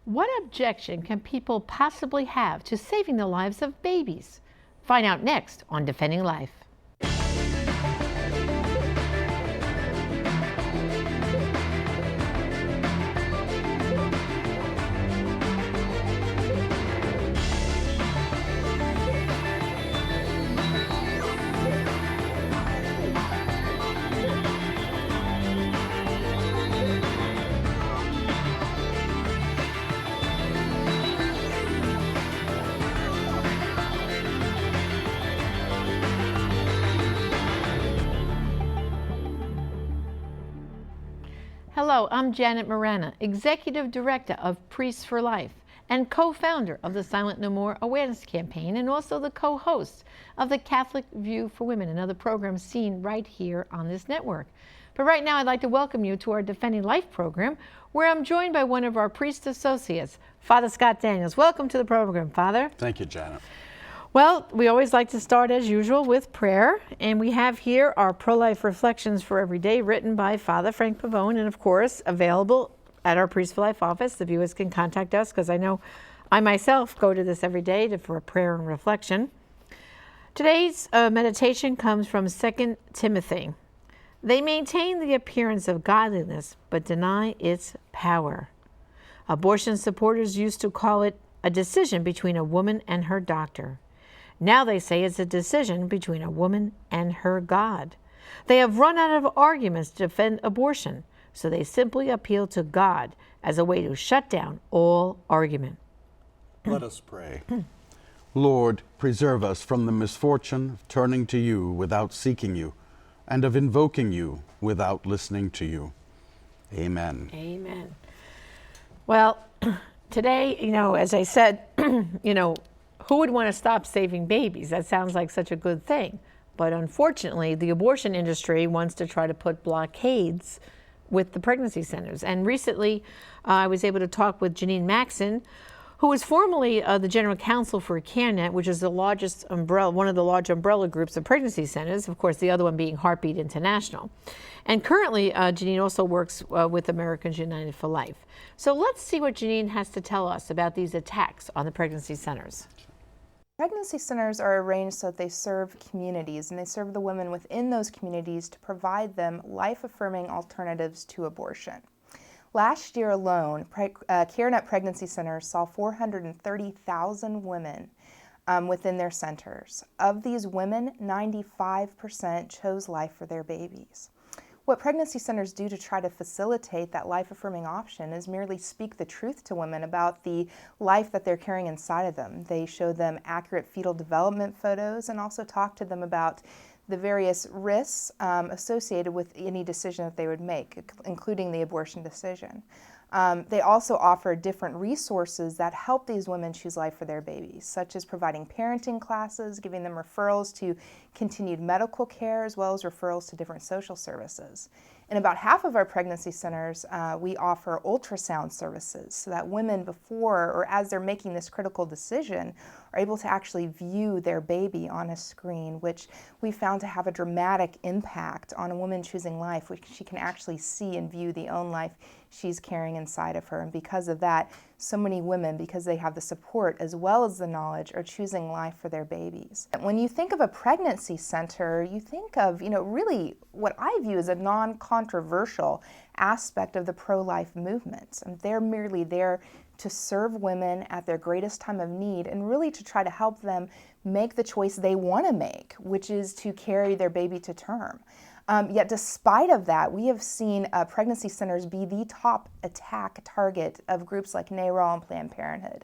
What objection can people possibly have to saving the lives of babies? Find out next on Defending Life. Hello, I'm Janet Morana, Executive Director of Priests for Life and co-founder of the Silent No More Awareness Campaign, and also the co-host of the Catholic View for Women and other programs seen right here on this network. But right now I'd like to welcome you to our Defending Life program, where I'm joined by one of our priest associates, Father Scott Daniels. Welcome to the program, Father. Thank you, Janet. Well, we always like to start as usual with prayer, and we have here our pro-life reflections for every day written by Father Frank Pavone, and of course available at our Priest for Life office. The viewers can contact us because I know I myself go to this every day for a prayer and reflection. Today's meditation comes from 2 Timothy. They maintain the appearance of godliness but deny its power. Abortion supporters used to call it a decision between a woman and her doctor. Now they say it's a decision between a woman and her God. They have run out of arguments to defend abortion, so they simply appeal to God as a way to shut down all argument. Let us pray. Lord, preserve us from the misfortune of turning to you without seeking you, and of invoking you without listening to you. Amen. Amen. Well, today, as I said, who would want to stop saving babies? That sounds like such a good thing. But unfortunately, the abortion industry wants to try to put blockades with the pregnancy centers. And recently, I was able to talk with Jeanneane Maxon, who was formerly the General Counsel for CareNet, which is the largest umbrella, one of the large umbrella groups of pregnancy centers, of course, the other one being Heartbeat International. And currently, Jeanneane also works with Americans United for Life. So let's see what Jeanneane has to tell us about these attacks on the pregnancy centers. Pregnancy centers are arranged so that they serve communities, and they serve the women within those communities to provide them life-affirming alternatives to abortion. Last year alone, CareNet pregnancy centers saw 430,000 women within their centers. Of these women, 95% chose life for their babies. What pregnancy centers do to try to facilitate that life-affirming option is merely speak the truth to women about the life that they're carrying inside of them. They show them accurate fetal development photos and also talk to them about the various risks associated with any decision that they would make, including the abortion decision. They also offer different resources that help these women choose life for their babies, such as providing parenting classes, giving them referrals to continued medical care, as well as referrals to different social services. In about half of our pregnancy centers, we offer ultrasound services so that women before or as they're making this critical decision are able to actually view their baby on a screen, which we found to have a dramatic impact on a woman choosing life, which she can actually see and view the own life she's carrying inside of her. And because of that, so many women, because they have the support as well as the knowledge, are choosing life for their babies. And when you think of a pregnancy center, you think of, really what I view as a non-controversial aspect of the pro-life movement. And they're merely there to serve women at their greatest time of need and really to try to help them make the choice they want to make, which is to carry their baby to term. Yet despite of that, we have seen pregnancy centers be the top attack target of groups like NARAL and Planned Parenthood.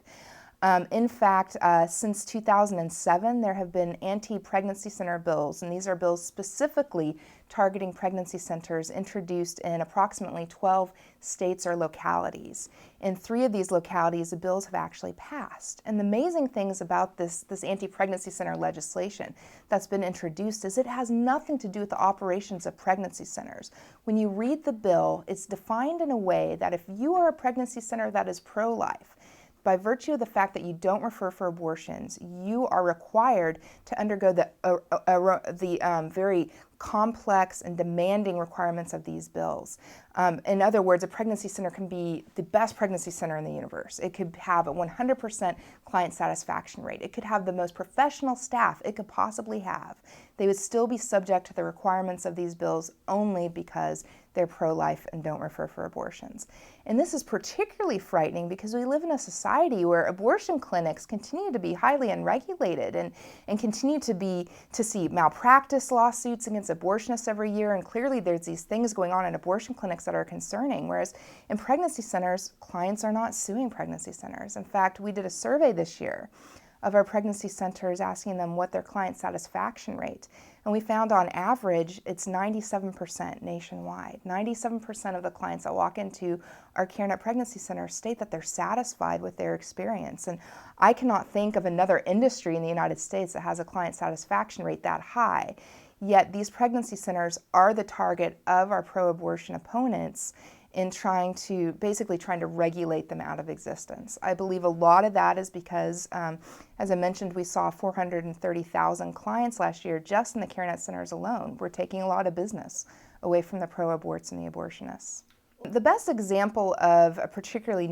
In fact, since 2007, there have been anti-pregnancy center bills, and these are bills specifically targeting pregnancy centers introduced in approximately 12 states or localities. In 3 of these localities, the bills have actually passed. And the amazing things about this anti-pregnancy center legislation that's been introduced is it has nothing to do with the operations of pregnancy centers. When you read the bill, it's defined in a way that if you are a pregnancy center that is pro-life, by virtue of the fact that you don't refer for abortions, you are required to undergo the very complex and demanding requirements of these bills. In other words, a pregnancy center can be the best pregnancy center in the universe. It could have a 100% client satisfaction rate. It could have the most professional staff it could possibly have. They would still be subject to the requirements of these bills only because they're pro-life and don't refer for abortions. And this is particularly frightening because we live in a society where abortion clinics continue to be highly unregulated and continue to see malpractice lawsuits against abortionists every year. And clearly there's these things going on in abortion clinics that are concerning, whereas in pregnancy centers, clients are not suing pregnancy centers. In fact, we did a survey this year of our pregnancy centers asking them what their client satisfaction rate. And we found on average, it's 97% nationwide. 97% of the clients that walk into our CareNet pregnancy center state that they're satisfied with their experience. And I cannot think of another industry in the United States that has a client satisfaction rate that high. Yet these pregnancy centers are the target of our pro-abortion opponents in basically trying to regulate them out of existence. I believe a lot of that is because, as I mentioned, we saw 430,000 clients last year just in the CareNet centers alone. We're taking a lot of business away from the pro-aborts and the abortionists. The best example of a particularly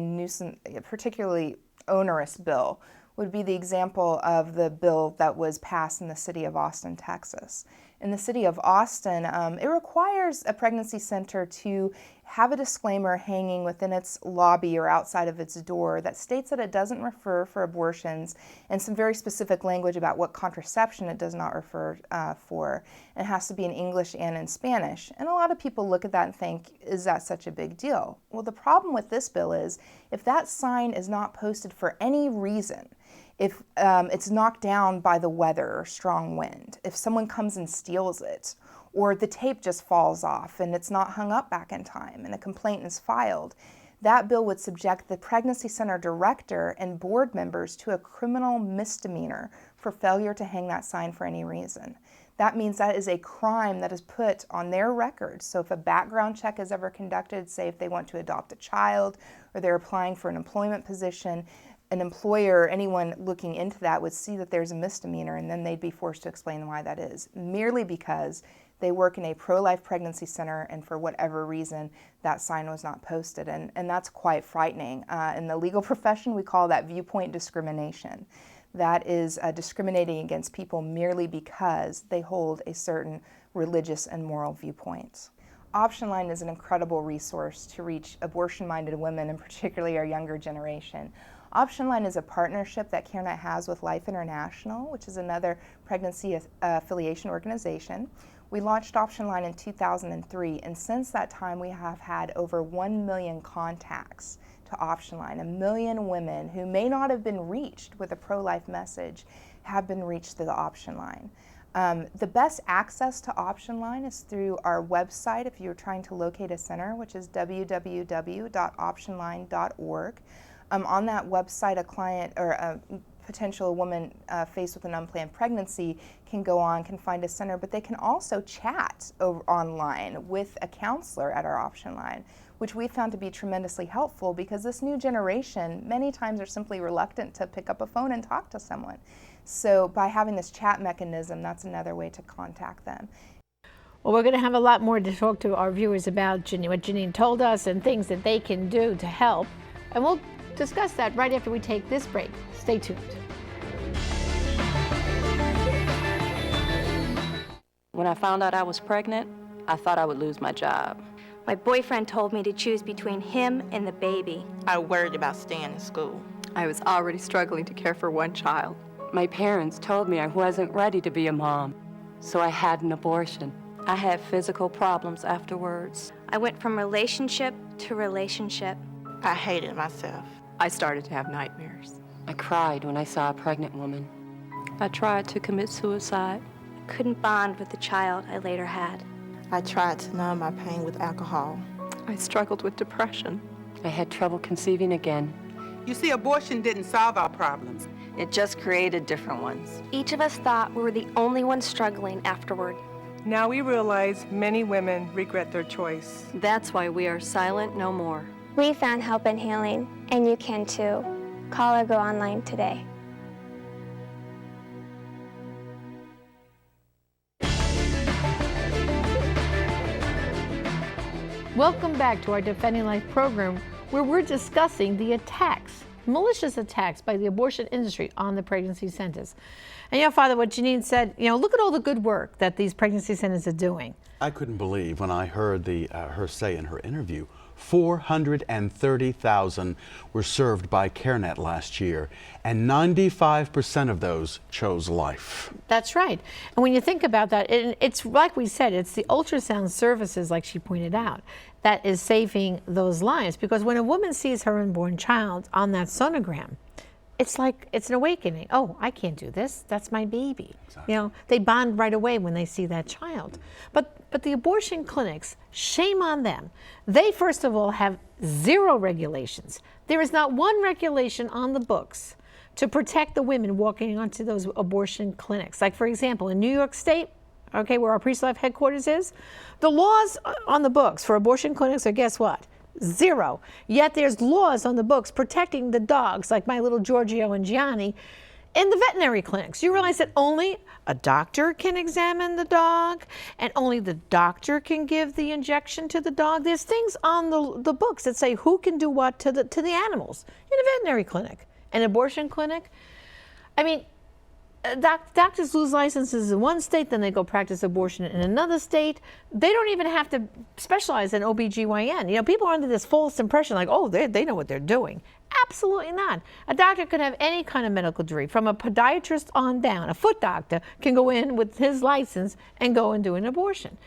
onerous bill would be the example of the bill that was passed in the city of Austin, Texas. In the city of Austin, it requires a pregnancy center to have a disclaimer hanging within its lobby or outside of its door that states that it doesn't refer for abortions, and some very specific language about what contraception it does not refer for. It has to be in English and in Spanish. And a lot of people look at that and think, is that such a big deal? Well, the problem with this bill is if that sign is not posted for any reason, if it's knocked down by the weather or strong wind, if someone comes and steals it, or the tape just falls off and it's not hung up back in time and a complaint is filed, that bill would subject the pregnancy center director and board members to a criminal misdemeanor for failure to hang that sign for any reason. That means that is a crime that is put on their record. So if a background check is ever conducted, say if they want to adopt a child or they're applying for an employment position, an employer or anyone looking into that would see that there's a misdemeanor, and then they'd be forced to explain why that is, merely because they work in a pro-life pregnancy center and for whatever reason that sign was not posted. And that's quite frightening. In the legal profession, we call that viewpoint discrimination. That is discriminating against people merely because they hold a certain religious and moral viewpoint. Option Line is an incredible resource to reach abortion-minded women, and particularly our younger generation. Option Line is a partnership that CareNet has with Life International, which is another pregnancy affiliation organization. We launched Option Line in 2003, and since that time we have had over 1 million contacts to Option Line. 1 million women who may not have been reached with a pro-life message have been reached through the Option Line. The best access to Option Line is through our website if you're trying to locate a center, which is www.optionline.org. On that website, a client or a potential woman faced with an unplanned pregnancy can find a center, but they can also chat online with a counselor at our Option Line, which we found to be tremendously helpful because this new generation many times are simply reluctant to pick up a phone and talk to someone. So by having this chat mechanism, that's another way to contact them. Well, we're going to have a lot more to talk to our viewers about what Jeanneane told us and things that they can do to help. And we'll discuss that right after we take this break. Stay tuned. When I found out I was pregnant, I thought I would lose my job. My boyfriend told me to choose between him and the baby. I worried about staying in school. I was already struggling to care for one child. My parents told me I wasn't ready to be a mom, so I had an abortion. I had physical problems afterwards. I went from relationship to relationship. I hated myself. I started to have nightmares. I cried when I saw a pregnant woman. I tried to commit suicide. I couldn't bond with the child I later had. I tried to numb my pain with alcohol. I struggled with depression. I had trouble conceiving again. You see, abortion didn't solve our problems. It just created different ones. Each of us thought we were the only ones struggling afterward. Now we realize many women regret their choice. That's why we are silent no more. We found help and healing, and you can too. Call or go online today. Welcome back to our Defending Life program, where we're discussing the attacks, malicious attacks by the abortion industry on the pregnancy centers. And Father, what Jeanneane said, look at all the good work that these pregnancy centers are doing. I couldn't believe when I heard her say in her interview, 430,000 were served by CareNet last year, and 95% of those chose life. That's right. And when you think about that, it's like we said, it's the ultrasound services, like she pointed out, that is saving those lives. Because when a woman sees her unborn child on that sonogram, it's like it's an awakening. Oh, I can't do this. That's my baby. Exactly. They bond right away when they see that child. But the abortion clinics, shame on them. They, first of all, have zero regulations. There is not one regulation on the books to protect the women walking onto those abortion clinics. Like, for example, in New York State, where our Priest Life headquarters is, the laws on the books for abortion clinics are, guess what? Zero. Yet there's laws on the books protecting the dogs, like my little Giorgio and Gianni, in the veterinary clinics. You realize that only a doctor can examine the dog, and only the doctor can give the injection to the dog. There's things on the books that say who can do what to the animals in a veterinary clinic. An abortion clinic, doctors lose licenses in one state, then they go practice abortion in another state. They don't even have to specialize in OBGYN. People are under this false impression like, oh, they know what they're doing. Absolutely not. A doctor could have any kind of medical degree, from a podiatrist on down. A foot doctor can go in with his license and go and do an abortion.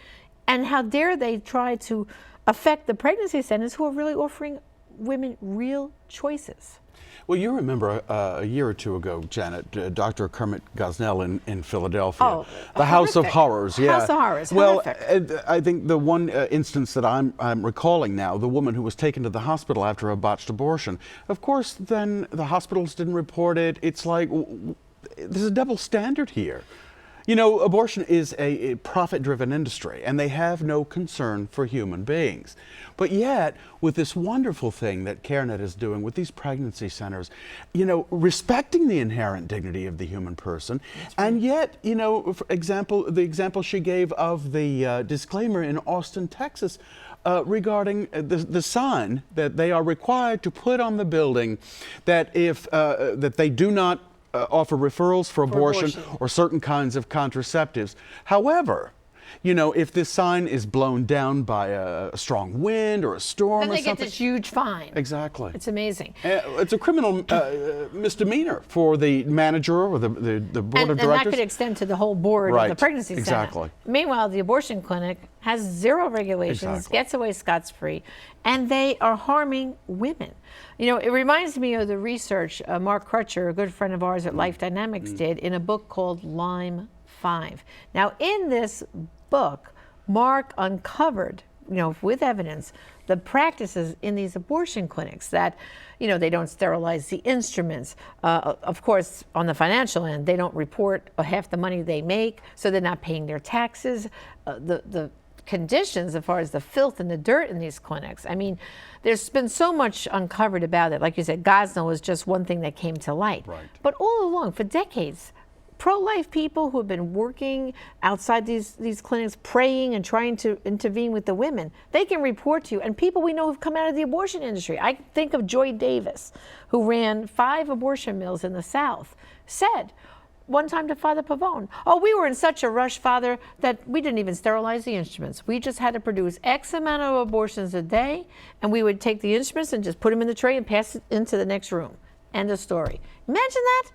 And how dare they try to affect the pregnancy centers who are really offering women real choices. Well, you remember a year or two ago, Janet, Dr. Kermit Gosnell in Philadelphia. Oh, the House of Horrors. Yeah. House of Horrors. Well, horrific. I think the one instance that I'm recalling now, the woman who was taken to the hospital after a botched abortion. Of course, then the hospitals didn't report it. It's like, there's a double standard here. Abortion is a profit-driven industry, and they have no concern for human beings. But yet, with this wonderful thing that CareNet is doing with these pregnancy centers, respecting the inherent dignity of the human person, and yet, for example, the example she gave of the disclaimer in Austin, Texas, regarding the sign that they are required to put on the building that if that they do not offer referrals for abortion or certain kinds of contraceptives. However, if this sign is blown down by a strong wind or a storm then or they something. get this huge fine. Exactly. It's amazing. It's a criminal misdemeanor for the manager or the board of directors. And that could extend to the whole board of the pregnancy center. Exactly. Meanwhile, the abortion clinic has zero regulations, gets away scot-free, and they are harming women. It reminds me of the research Mark Crutcher, a good friend of ours at Life Dynamics, did in a book called Lyme 5. Now, in this book, Mark uncovered, with evidence, the practices in these abortion clinics that, they don't sterilize the instruments. Of course, on the financial end, they don't report half the money they make, so they're not paying their taxes. The conditions as far as the filth and the dirt in these clinics. There's been so much uncovered about it. Like you said, Gosnell was just one thing that came to light. Right. But all along, for decades, pro-life people who have been working outside these clinics, praying and trying to intervene with the women, they can report to you. And people we know who've come out of the abortion industry. I think of Joy Davis, who ran 5 abortion mills in the South, said one time to Father Pavone, oh, we were in such a rush, Father, that we didn't even sterilize the instruments. We just had to produce X amount of abortions a day, and we would take the instruments and just put them in the tray and pass it into the next room. End of story. Imagine that.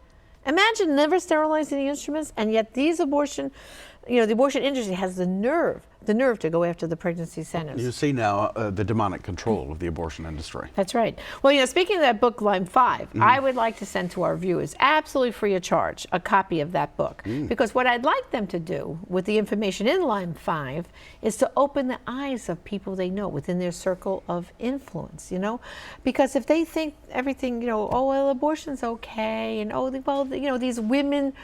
Imagine never sterilizing the instruments, and yet the abortion industry has the nerve to go after the pregnancy centers. You see now the demonic control of the abortion industry. That's right. Well, speaking of that book, Lyme 5, I would like to send to our viewers, absolutely free of charge, a copy of that book. Because what I'd like them to do with the information in Lyme 5 is to open the eyes of people they know within their circle of influence, Because if they think everything, oh, well, abortion's okay, and these women,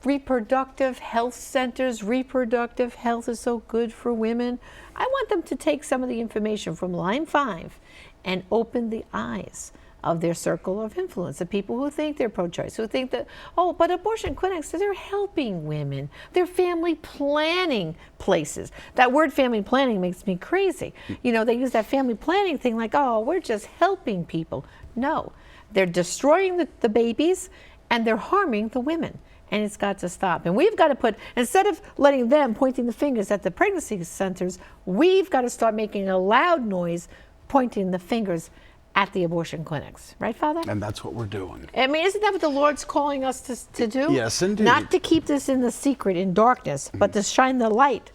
reproductive health centers, reproductive health is so good for women. I want them to take some of the information from Lyme 5 and open the eyes of their circle of influence, the people who think they're pro-choice, who think that, oh, but abortion clinics, they're helping women. They're family planning places. That word family planning makes me crazy. You know, they use that family planning thing like, oh, we're just helping people. No, they're destroying the babies and they're harming the women. And it's got to stop. And we've got to put, instead of letting them pointing the fingers at the pregnancy centers, we've got to start making a loud noise pointing the fingers at the abortion clinics. Right, Father? And that's what we're doing. I mean, isn't that what the Lord's calling us to do? Yes, indeed. Not to keep this in the secret, in darkness, but to shine the light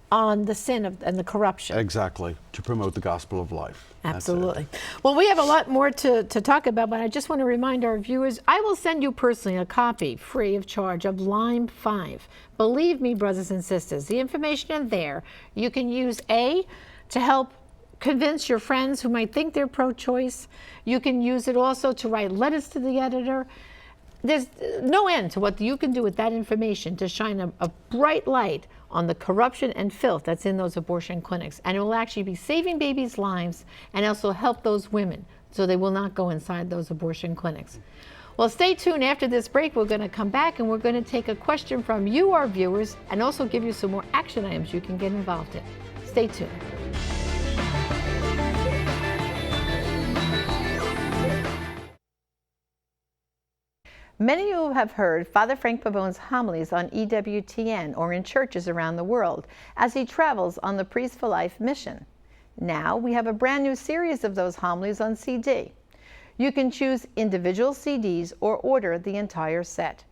on the sin and the corruption. Exactly, to promote the gospel of life. Absolutely. Well, we have a lot more to talk about, but I just want to remind our viewers, I will send you personally a copy, free of charge, of Lyme 5. Believe me, brothers and sisters, the information in there, you can use to help convince your friends who might think they're pro-choice. You can use it also to write letters to the editor. There's no end to what you can do with that information to shine a bright light on the corruption and filth that's in those abortion clinics. And it will actually be saving babies' lives and also help those women so they will not go inside those abortion clinics. Well, stay tuned. After this break, we're going to come back and we're going to take a question from you, our viewers, and also give you some more action items you can get involved in. Stay tuned. Many of you have heard Father Frank Pavone's homilies on EWTN or in churches around the world as he travels on the Priest for Life mission. Now we have a brand new series of those homilies on CD. You can choose individual CDs or order the entire set.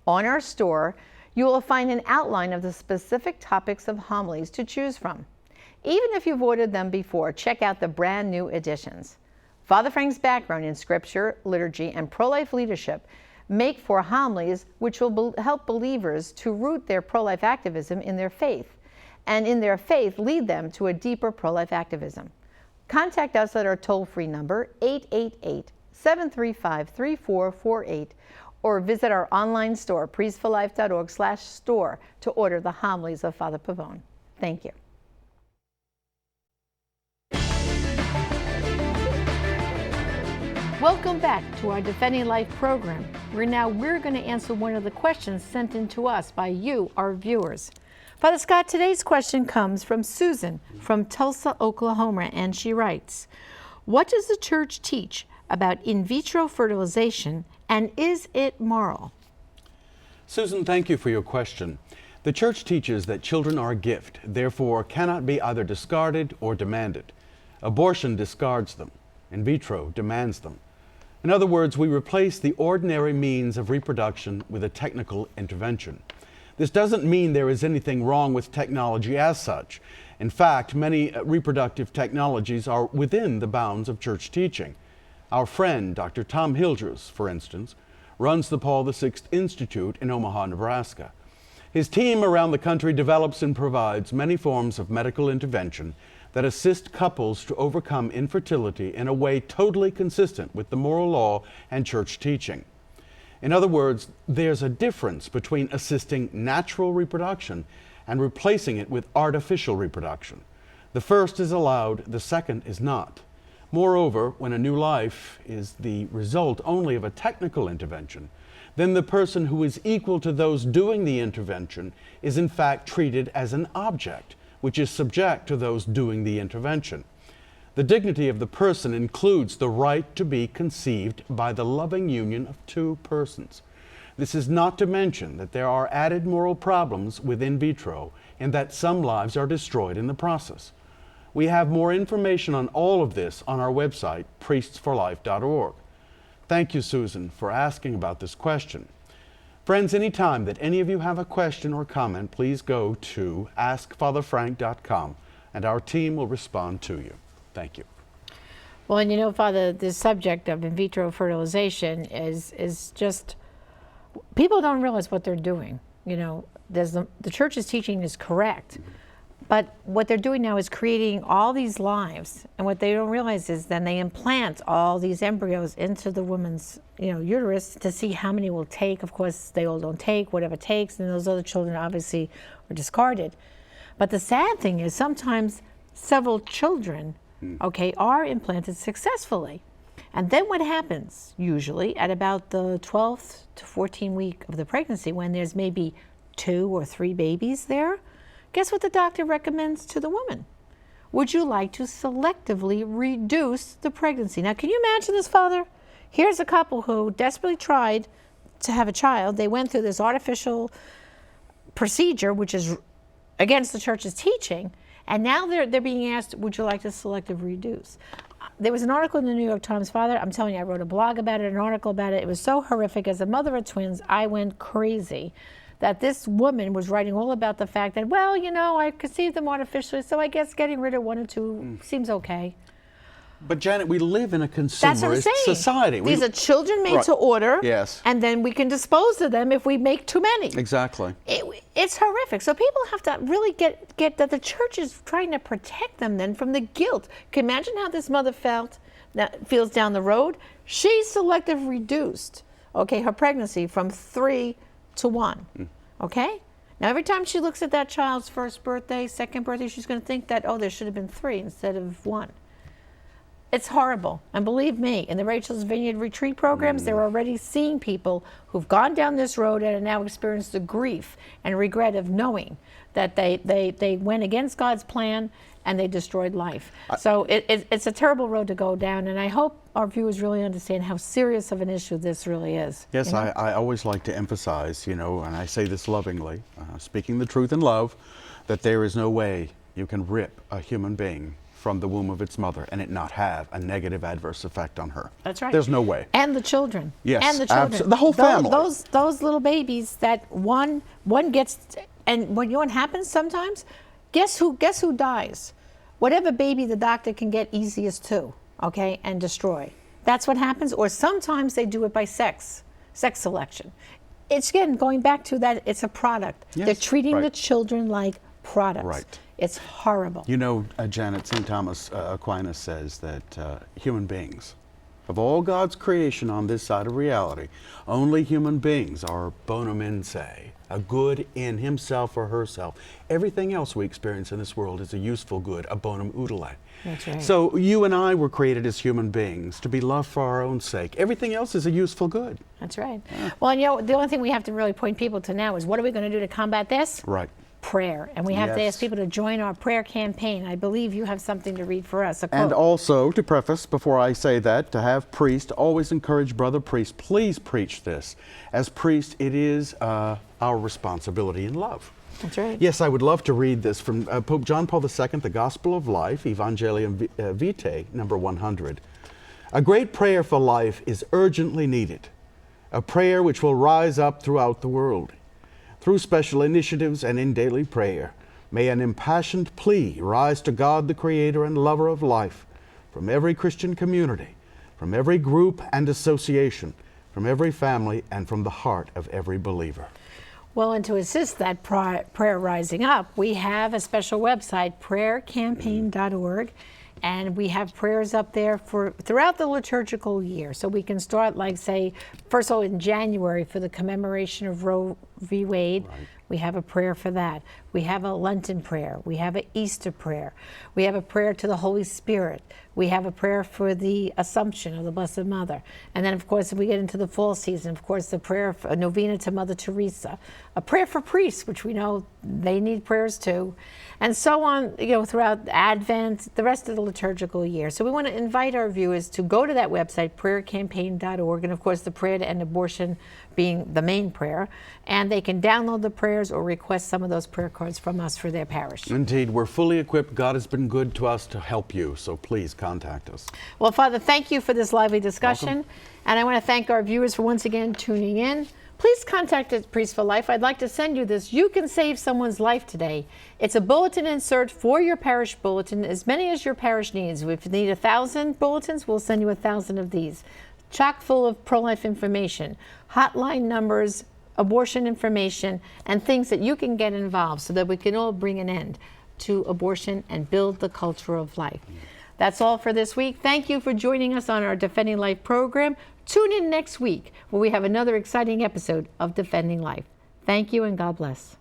On our store, you will find an outline of the specific topics of homilies to choose from. Even if you've ordered them before, check out the brand new editions. Father Frank's background in scripture, liturgy, and pro-life leadership make for homilies which will help believers to root their pro-life activism in their faith, and in their faith lead them to a deeper pro-life activism. Contact us at our toll-free number 888-735-3448 or visit our online store priestforlife.org/store to order the homilies of Father Pavone. Thank you. Welcome back to our Defending Life program, where now we're going to answer one of the questions sent in to us by you, our viewers. Father Scott, today's question comes from Susan from Tulsa, Oklahoma, and she writes, what does the church teach about in vitro fertilization, and is it moral? Susan, thank you for your question. The church teaches that children are a gift, therefore cannot be either discarded or demanded. Abortion discards them. In vitro demands them. In other words, we replace the ordinary means of reproduction with a technical intervention. This doesn't mean there is anything wrong with technology as such. In fact, many reproductive technologies are within the bounds of church teaching. Our friend, Dr. Tom Hildreth, for instance, runs the Paul VI Institute in Omaha, Nebraska. His team around the country develops and provides many forms of medical intervention that assist couples to overcome infertility in a way totally consistent with the moral law and church teaching. In other words, there's a difference between assisting natural reproduction and replacing it with artificial reproduction. The first is allowed, the second is not. Moreover, when a new life is the result only of a technical intervention, then the person who is equal to those doing the intervention is in fact treated as an object, which is subject to those doing the intervention. The dignity of the person includes the right to be conceived by the loving union of two persons. This is not to mention that there are added moral problems with in vitro in that some lives are destroyed in the process. We have more information on all of this on our website, priestsforlife.org. Thank you, Susan, for asking about this question. Friends, anytime that any of you have a question or comment, please go to askfatherfrank.com and our team will respond to you. Thank you. Well, and you know, Father, the subject of in vitro fertilization is just, people don't realize what they're doing. You know, the church's teaching is correct, but what they're doing now is creating all these lives, and what they don't realize is then they implant all these embryos into the woman's, uterus to see how many will take. Of course, they all don't take, whatever takes, and those other children obviously are discarded. But the sad thing is sometimes several children, are implanted successfully. And then what happens usually at about the 12th to 14th week of the pregnancy, when there's maybe 2 or 3 babies there, guess what the doctor recommends to the woman? Would you like to selectively reduce the pregnancy? Now, can you imagine this, Father? Here's a couple who desperately tried to have a child. They went through this artificial procedure, which is against the church's teaching, and now they're being asked, would you like to selectively reduce? There was an article in the New York Times, Father. I'm telling you, I wrote a blog about it, an article about it. It was so horrific. As a mother of twins, I went crazy that this woman was writing all about the fact that, well, you know, I conceived them artificially, so I guess getting rid of 1 or 2 seems okay. But Janet, we live in a That's what I'm consumerist saying. society. These are children made to order, yes, and then we can dispose of them if we make too many. Exactly. It's horrific. So people have to really get that the church is trying to protect them then from the guilt. Can you imagine how this mother feels down the road? She selective reduced, okay, her pregnancy from 3 to 1, okay? Now every time she looks at that child's first birthday, second birthday, she's going to think that, oh, there should have been 3 instead of 1. It's horrible. And believe me, in the Rachel's Vineyard retreat programs, they're already seeing people who've gone down this road and have now experienced the grief and regret of knowing that they went against God's plan and they destroyed life. So it's a terrible road to go down, and I hope our viewers really understand how serious of an issue this really is. Yes, you know? I always like to emphasize, you know, and I say this lovingly, speaking the truth in love, that there is no way you can rip a human being from the womb of its mother and it not have a negative adverse effect on her. That's right. There's no way. And the children. Yes, and the children. The whole family. Those little babies that one gets, and when what happens sometimes, guess who dies? Whatever baby the doctor can get easiest to, okay, and destroy. That's what happens. Or sometimes they do it by sex selection. It's again going back to that. It's a product. Yes, they're treating the children like products. Right. It's horrible. You know, Janet, St. Thomas Aquinas says that human beings, of all God's creation on this side of reality, only human beings are bonum in se, a good in himself or herself. Everything else we experience in this world is a useful good, a bonum utile. That's right. So you and I were created as human beings to be loved for our own sake. Everything else is a useful good. That's right. Well, and you know, the only thing we have to really point people to now is, what are we going to do to combat this? Right. Prayer. And we have to ask people to join our prayer campaign. I believe you have something to read for us. A quote. And also, to preface, before I say that, to have priests, always encourage brother priests, please preach this. As priests, it is our responsibility in love. That's right. Yes, I would love to read this from Pope John Paul II, The Gospel of Life, Evangelium Vitae, number 100. A great prayer for life is urgently needed, a prayer which will rise up throughout the world. Through special initiatives and in daily prayer, may an impassioned plea rise to God, the Creator and Lover of life, from every Christian community, from every group and association, from every family, and from the heart of every believer. Well, and to assist that prayer rising up, we have a special website, prayercampaign.org. And we have prayers up there for throughout the liturgical year. So we can start, like, say, first of all, in January for the commemoration of Roe v. Wade. Right. We have a prayer for that. We have a Lenten prayer. We have an Easter prayer. We have a prayer to the Holy Spirit. We have a prayer for the Assumption of the Blessed Mother. And then, of course, if we get into the fall season, of course, the prayer for a novena to Mother Teresa. A prayer for priests, which we know they need prayers too. And so on, you know, throughout Advent, the rest of the liturgical year. So we want to invite our viewers to go to that website, prayercampaign.org, and of course the prayer to end abortion being the main prayer. And they can download the prayers or request some of those prayer cards from us for their parish. Indeed, we're fully equipped. God has been good to us to help you, so please contact us. Well, Father, thank you for this lively discussion. Welcome. And I want to thank our viewers for once again tuning in. Please contact us, Priest for Life. I'd like to send you this. You can save someone's life today. It's a bulletin insert for your parish bulletin, as many as your parish needs. If you need 1,000 bulletins, we'll send you 1,000 of these. Chock full of pro-life information, hotline numbers, abortion information, and things that you can get involved so that we can all bring an end to abortion and build the culture of life. That's all for this week. Thank you for joining us on our Defending Life program. Tune in next week where we have another exciting episode of Defending Life. Thank you and God bless.